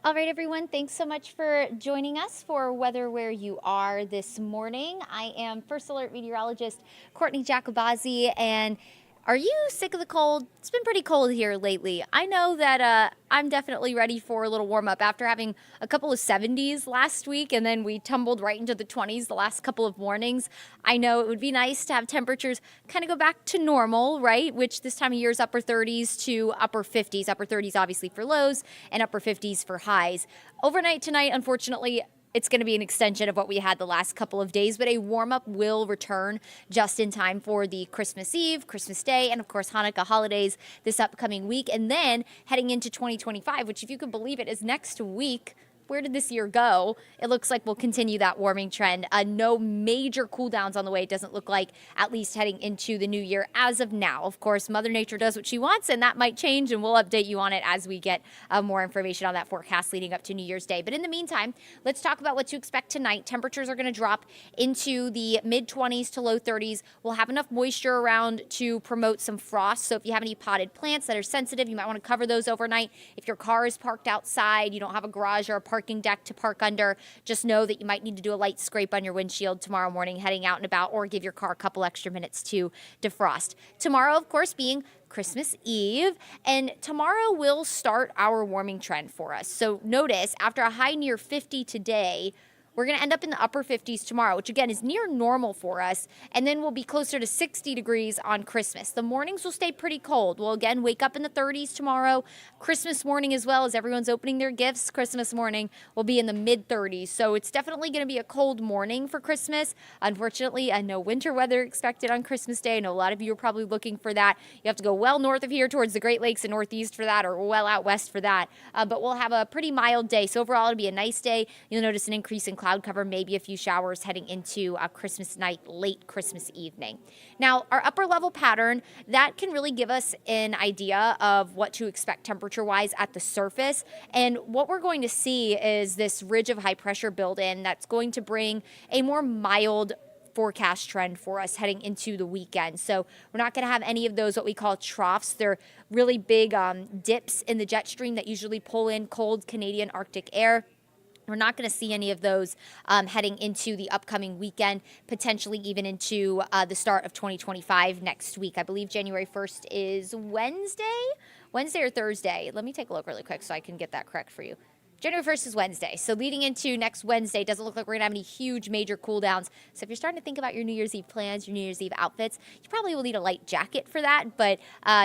All right, everyone, thanks so much for joining us for Weather Where You Are this morning. I am First Alert Meteorologist Courteney Jacobazzi, and are you sick of the cold? It's been pretty cold here lately. I know that I'm definitely ready for a little warm up after having a couple of 70s last week, and then we tumbled right into the 20s the last couple of mornings. I know it would be nice to have temperatures kind of go back to normal, right? Which this time of year is upper 30s to upper 50s. Upper 30s obviously for lows and upper 50s for highs. Overnight tonight, unfortunately, it's going to be an extension of what we had the last couple of days, but a warm-up will return just in time for the Christmas Eve, Christmas Day, and of course Hanukkah holidays this upcoming week. And then heading into 2025, which if you could believe it is next week. Where did this year go? It looks like we'll continue that warming trend. No major cool downs on the way. It doesn't look like, at least heading into the new year as of now. Of course, Mother Nature does what she wants, and that might change, and we'll update you on it as we get more information on that forecast leading up to New Year's Day. But in the meantime, let's talk about what to expect tonight. Temperatures are going to drop into the mid-20s to low 30s. We'll have enough moisture around to promote some frost. So if you have any potted plants that are sensitive, you might want to cover those overnight. If your car is parked outside, you don't have a garage or a parking deck to park under, just know that you might need to do a light scrape on your windshield tomorrow morning heading out and about, or give your car a couple extra minutes to defrost. Tomorrow, of course, being Christmas Eve, and tomorrow will start our warming trend for us. So notice, after a high near 50 today, we're going to end up in the upper 50s tomorrow, which again is near normal for us, and then we'll be closer to 60 degrees on Christmas. The mornings will stay pretty cold. We'll again wake up in the 30s tomorrow. Christmas morning as well, as everyone's opening their gifts, Christmas morning will be in the mid 30s. So it's definitely going to be a cold morning for Christmas. Unfortunately, no winter weather expected on Christmas Day. I know a lot of you are probably looking for that. You have to go well north of here towards the Great Lakes and Northeast for that, or well out west for that. But we'll have a pretty mild day. So overall, it'll be a nice day. You'll notice an increase in cloud cover, maybe a few showers heading into Christmas night, late Christmas evening. Now, our upper level pattern, that can really give us an idea of what to expect temperature-wise at the surface. And what we're going to see is this ridge of high pressure build in that's going to bring a more mild forecast trend for us heading into the weekend. So we're not going to have any of those what we call troughs. They're really big dips in the jet stream that usually pull in cold Canadian Arctic air. We're not going to see any of those heading into the upcoming weekend, potentially even into the start of 2025 next week. I believe January 1st is Wednesday or Thursday. Let me take a look really quick so I can get that correct for you. January 1st is Wednesday. So leading into next Wednesday, doesn't look like we're going to have any huge major cool downs. So if you're starting to think about your New Year's Eve plans, your New Year's Eve outfits, you probably will need a light jacket for that, but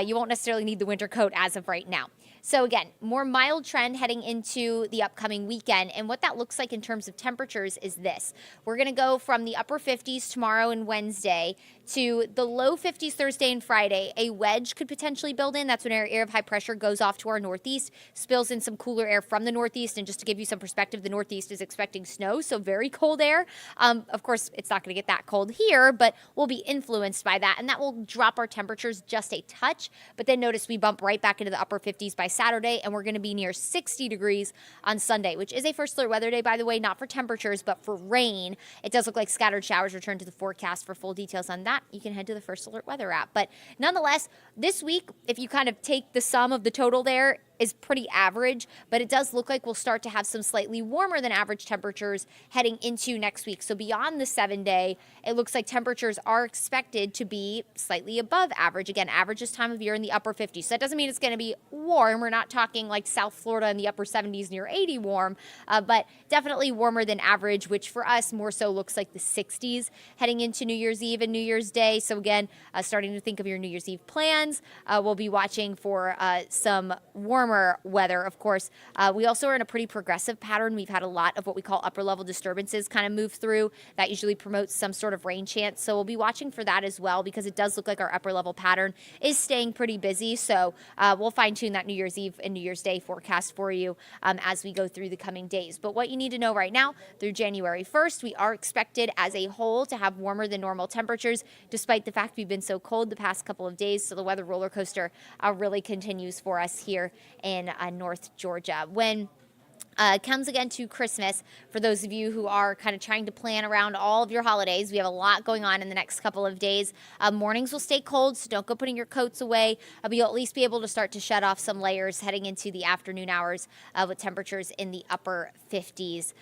you won't necessarily need the winter coat as of right now. So again, more mild trend heading into the upcoming weekend. And what that looks like in terms of temperatures is this. We're going to go from the upper 50s tomorrow and Wednesday to the low 50s Thursday and Friday. A wedge could potentially build in. That's when our air of high pressure goes off to our northeast, spills in some cooler air from the northeast. And just to give you some perspective, the northeast is expecting snow, so very cold air. Of course, it's not going to get that cold here, but we'll be influenced by that. And that will drop our temperatures just a touch. But then notice we bump right back into the upper 50s by Saturday, and we're going to be near 60 degrees on Sunday, which is a first alert weather day, by the way, not for temperatures, but for rain. It does look like scattered showers return to the forecast. For full details on that, you can head to the First Alert Weather app. But nonetheless, this week, if you kind of take the sum of the total there, is pretty average, but it does look like we'll start to have some slightly warmer than average temperatures heading into next week. So beyond the 7-day, it looks like temperatures are expected to be slightly above average. Again, average this time of year in the upper 50s. So that doesn't mean it's going to be warm. We're not talking like South Florida in the upper 70s near 80 warm, but definitely warmer than average, which for us more so looks like the 60s heading into New Year's Eve and New Year's Day. So again, starting to think of your New Year's Eve plans. We'll be watching for some warmer weather, of course. We also are in a pretty progressive pattern. We've had a lot of what we call upper level disturbances kind of move through. That usually promotes some sort of rain chance. So we'll be watching for that as well, because it does look like our upper level pattern is staying pretty busy. So we'll fine tune that New Year's Eve and New Year's Day forecast for you as we go through the coming days. But what you need to know right now, through January 1st, we are expected as a whole to have warmer than normal temperatures, despite the fact we've been so cold the past couple of days. So the weather roller coaster really continues for us here in North Georgia. When Comes again to Christmas. For those of you who are kind of trying to plan around all of your holidays, we have a lot going on in the next couple of days. Mornings will stay cold, so don't go putting your coats away, but you'll at least be able to start to shed off some layers heading into the afternoon hours with temperatures in the upper 50s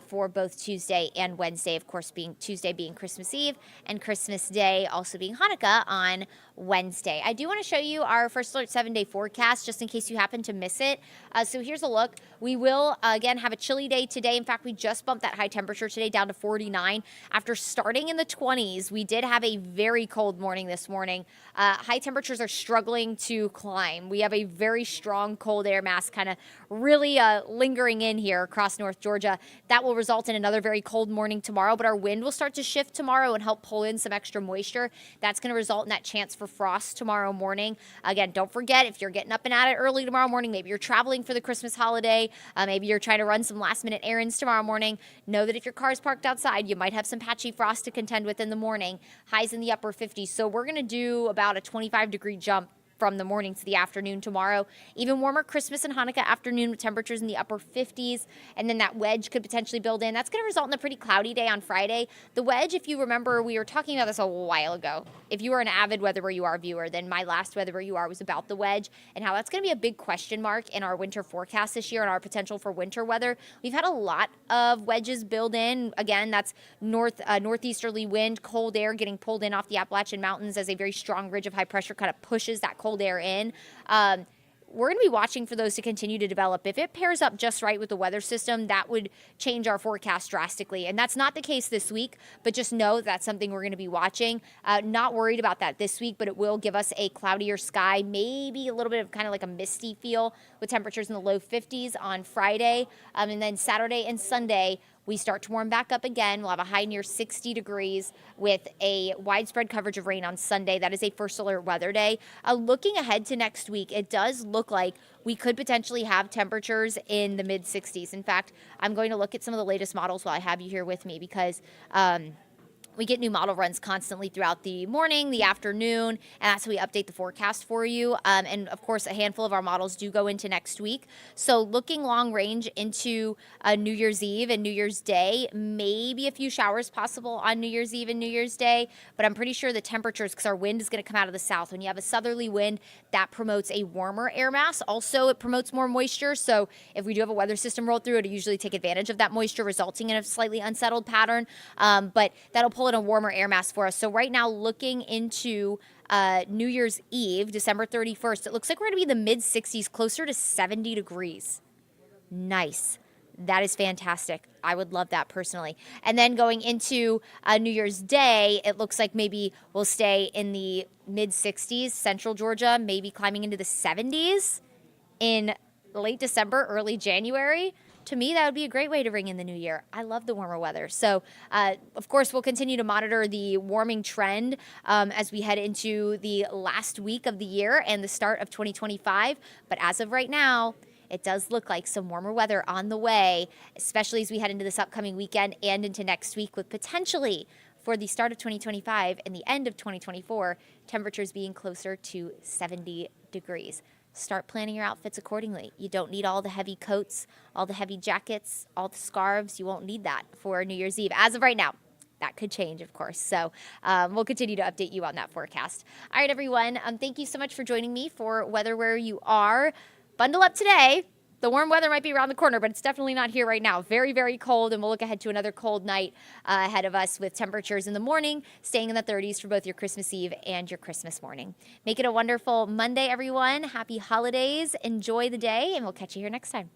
for both Tuesday and Wednesday. Of course, being Tuesday being Christmas Eve and Christmas Day also being Hanukkah on Wednesday. I do want to show you our First Alert 7-day forecast just in case you happen to miss it. So here's a look. We will again have a chilly day today. In fact, we just bumped that high temperature today down to 49. After starting in the 20s, we did have a very cold morning this morning. High temperatures are struggling to climb. We have a very strong cold air mass kind of really lingering in here across North Georgia. That will result in another very cold morning tomorrow, but our wind will start to shift tomorrow and help pull in some extra moisture. That's going to result in that chance for frost tomorrow morning. Again, don't forget, if you're getting up and at it early tomorrow morning, maybe you're traveling for the Christmas holiday, maybe you're trying to run some last-minute errands tomorrow morning, know that if your car is parked outside, you might have some patchy frost to contend with in the morning. Highs in the upper 50s, so we're going to do about a 25-degree jump from the morning to the afternoon tomorrow. Even warmer Christmas and Hanukkah afternoon with temperatures in the upper 50s, and then that wedge could potentially build in. That's going to result in a pretty cloudy day on Friday. The wedge, if you remember, we were talking about this a while ago. If you are an avid Weather Where You Are viewer, then my last Weather Where You Are was about the wedge and how that's going to be a big question mark in our winter forecast this year and our potential for winter weather. We've had a lot of wedges build in. Again, that's northeasterly wind, cold air getting pulled in off the Appalachian Mountains as a very strong ridge of high pressure kind of pushes that cold air in. We're going to be watching for those to continue to develop. If it pairs up just right with the weather system, that would change our forecast drastically. And that's not the case this week, but just know that's something we're going to be watching. Not worried about that this week, but it will give us a cloudier sky, maybe a little bit of kind of like a misty feel with temperatures in the low 50s on Friday. And then Saturday and Sunday, we start to warm back up again. We'll have a high near 60 degrees with a widespread coverage of rain on Sunday. That is a first alert weather day. Looking ahead to next week, it does look like we could potentially have temperatures in the mid 60s. In fact, I'm going to look at some of the latest models while I have you here with me because we get new model runs constantly throughout the morning, the afternoon, and that's how we update the forecast for you. And of course, a handful of our models do go into next week. So looking long range into New Year's Eve and New Year's Day, maybe a few showers possible on New Year's Eve and New Year's Day, but I'm pretty sure the temperatures, because our wind is going to come out of the south. When you have a southerly wind, that promotes a warmer air mass. Also, it promotes more moisture. So if we do have a weather system roll through, it'll usually take advantage of that moisture, resulting in a slightly unsettled pattern. But that'll pull in a warmer air mass for us. So right now, looking into New Year's Eve, December 31st, it looks like we're going to be in the mid 60s, closer to 70 degrees. Nice. That is fantastic. I would love that personally. And then going into New Year's Day, it looks like maybe we'll stay in the mid 60s, central Georgia, maybe climbing into the 70s in late December, early January. To me, that would be a great way to ring in the new year. I love the warmer weather. So, of course, we'll continue to monitor the warming trend as we head into the last week of the year and the start of 2025. But as of right now, it does look like some warmer weather on the way, especially as we head into this upcoming weekend and into next week, with potentially for the start of 2025 and the end of 2024, temperatures being closer to 70 degrees. Start planning your outfits accordingly. You don't need all the heavy coats, all the heavy jackets, all the scarves. You won't need that for New Year's Eve. As of right now, that could change, of course. So we'll continue to update you on that forecast. All right, everyone. Thank you so much for joining me for Weather Where You Are. Bundle up today. The warm weather might be around the corner, but it's definitely not here right now. Very, very cold, and we'll look ahead to another cold night ahead of us with temperatures in the morning staying in the 30s for both your Christmas Eve and your Christmas morning. Make it a wonderful Monday, everyone. Happy holidays. Enjoy the day, and we'll catch you here next time.